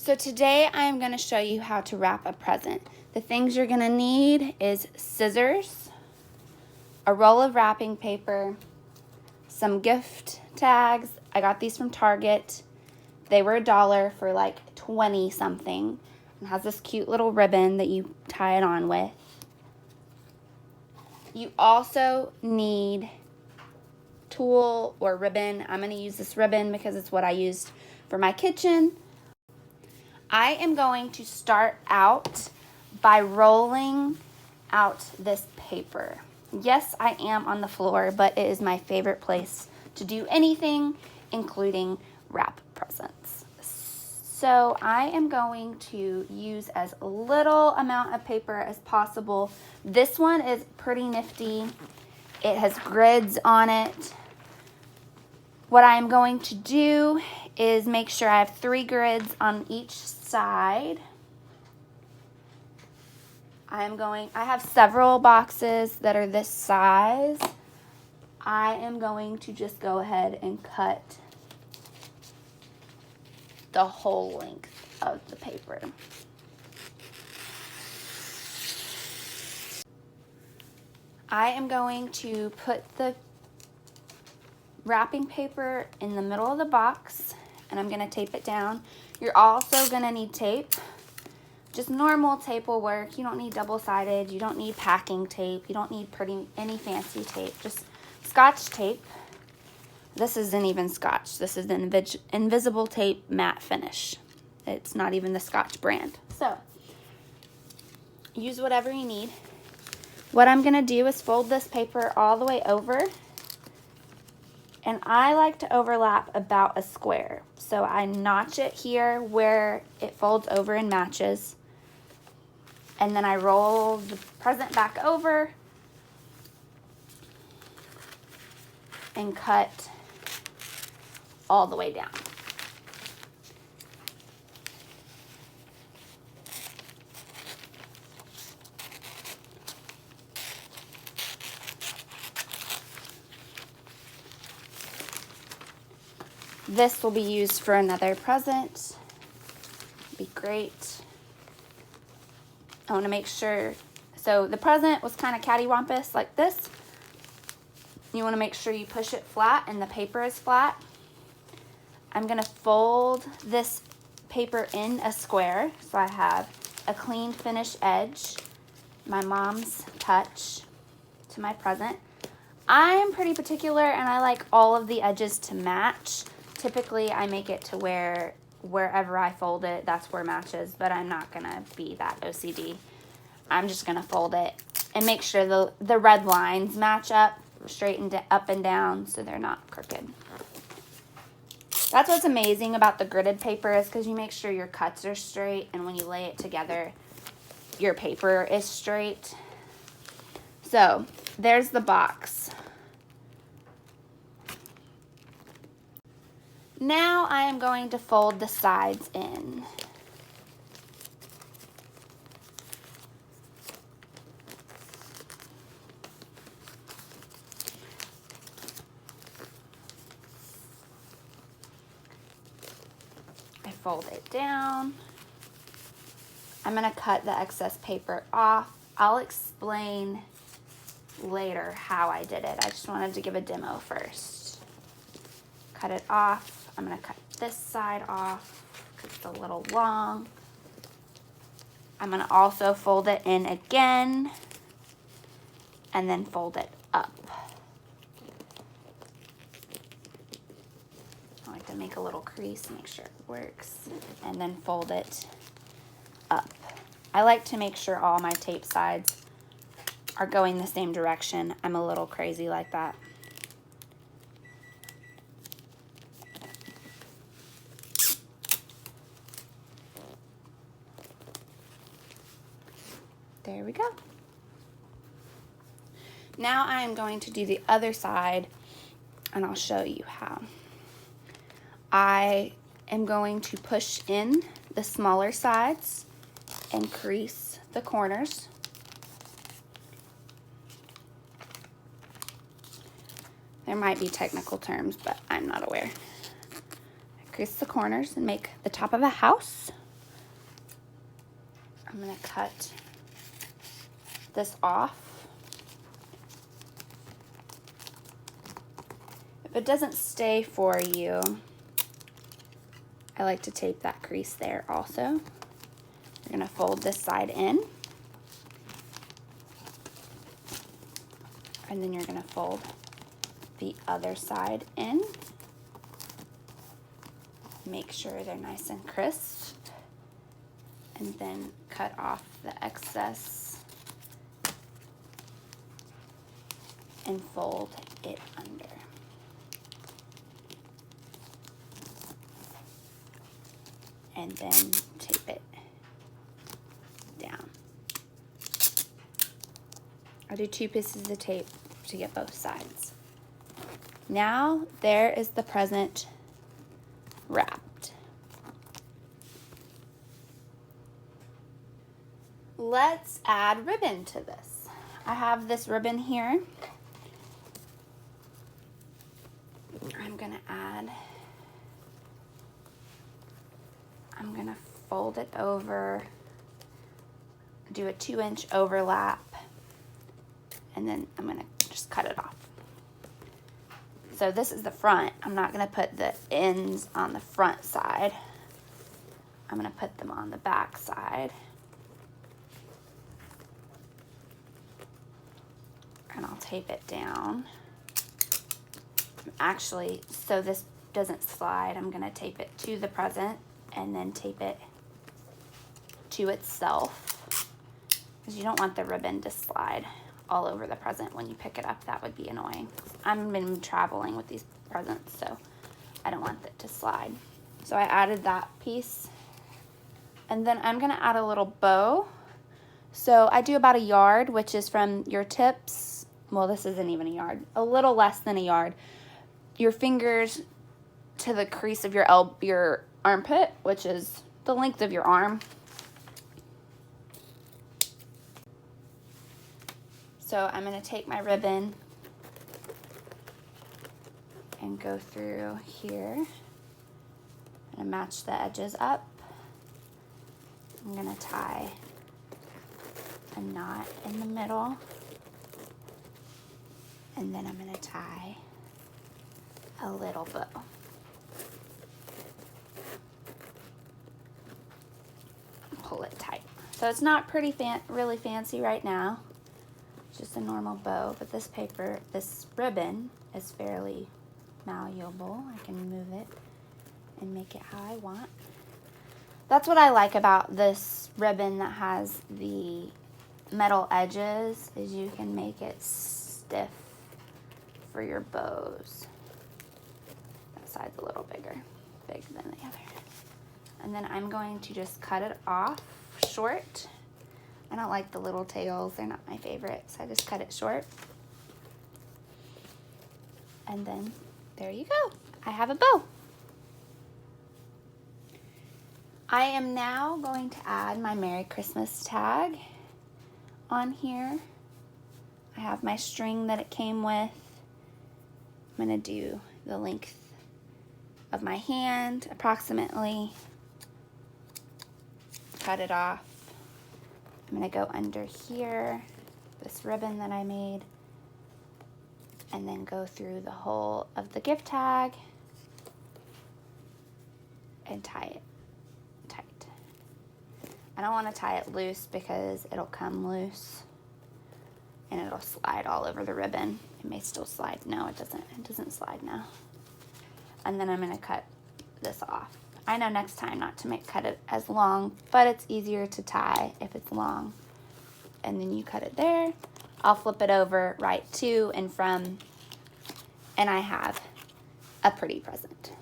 So today I am going to show you how to wrap a present. The things you're going to need is scissors, a roll of wrapping paper, some gift tags. I got these from Target. They were $1 for like 20 something. It has this cute little ribbon that you tie it on with. You also need tulle or ribbon. I'm going to use this ribbon because it's what I used for my kitchen. I am going to start out by rolling out this paper. Yes, I am on the floor, but it is my favorite place to do anything, including wrap presents. So I am going to use as little amount of paper as possible. This one is pretty nifty. It has grids on it. What I am going to do is make sure I have 3 grids on each side. I have several boxes that are this size. I am going to just go ahead and cut the whole length of the paper. I am going to put the wrapping paper in the middle of the box and I'm going to tape it down. You're also going to need tape. Just normal tape will work. You don't need double-sided. You don't need packing tape. You don't need any fancy tape. Just Scotch tape. This isn't even Scotch. This is the Invisible Tape Matte Finish. It's not even the Scotch brand. So, use whatever you need. What I'm going to do is fold this paper all the way over. And I like to overlap about a square. So I notch it here where it folds over and matches. And then I roll the present back over and cut all the way down. This will be used for another present. Be great. I want to make sure, so the present was kind of cattywampus like this. You want to make sure you push it flat and the paper is flat. I'm going to fold this paper in a square so I have a clean finished edge, my mom's touch to my present. I am pretty particular and I like all of the edges to match. Typically I make it to where wherever I fold it, that's where it matches, but I'm not gonna be that OCD. I'm just gonna fold it and make sure the red lines match up, straight and up and down, so they're not crooked. That's what's amazing about the gridded paper is because you make sure your cuts are straight, and when you lay it together, your paper is straight. So there's the box. Now I am going to fold the sides in. I fold it down. I'm going to cut the excess paper off. I'll explain later how I did it. I just wanted to give a demo first. Cut it off. I'm going to cut this side off because it's a little long. I'm going to also fold it in again and then fold it up. I like to make a little crease, make sure it works, and then fold it up. I like to make sure all my tape sides are going the same direction. I'm a little crazy like that. There we go. Now I'm going to do the other side and I'll show you how. I am going to push in the smaller sides and crease the corners. There might be technical terms, but I'm not aware. Crease the corners and make the top of a house. I'm gonna cut this off. If it doesn't stay for you, I like to tape that crease there also. You're gonna fold this side in, and then you're gonna fold the other side in. Make sure they're nice and crisp, and then cut off the excess and fold it under. And then tape it down. I'll do 2 pieces of tape to get both sides. Now there is the present wrapped. Let's add ribbon to this. I have this ribbon here. I'm gonna fold it over, do a 2-inch overlap, and then I'm gonna just cut it off. So this is the front. I'm not gonna put the ends on the front side. I'm gonna put them on the back side. And I'll tape it down. Actually, so this doesn't slide, I'm gonna tape it to the present and then tape it to itself, because you don't want the ribbon to slide all over the present when you pick it up. That would be annoying. I've been traveling with these presents, so I don't want it to slide. So I added that piece, and then I'm gonna add a little bow. So I do about 1 yard, which is from your tips. Well, this isn't even 1 yard, a little less than 1 yard. Your fingers to the crease of your armpit, which is the length of your arm. So I'm gonna take my ribbon and go through here and match the edges up. I'm gonna tie a knot in the middle, and then I'm gonna tie a little bow. Pull it tight. So it's not really fancy right now. It's just a normal bow, but this ribbon is fairly malleable. I can move it and make it how I want. That's what I like about this ribbon that has the metal edges, is you can make it stiff for your bows. That side's a little big than the other. And then I'm going to just cut it off short. I don't like the little tails, they're not my favorite, so I just cut it short. And then there you go, I have a bow. I am now going to add my Merry Christmas tag on here. I have my string that it came with. I'm gonna do the length of my hand approximately. Cut it off. I'm gonna go under here, this ribbon that I made, and then go through the whole of the gift tag and tie it tight. I don't want to tie it loose because it'll come loose and it'll slide all over the ribbon. It may still slide. No, it doesn't. It doesn't slide now. And then I'm gonna cut this off. I know next time not to cut it as long, but it's easier to tie if it's long. And then you cut it there. I'll flip it over right to and from, and I have a pretty present.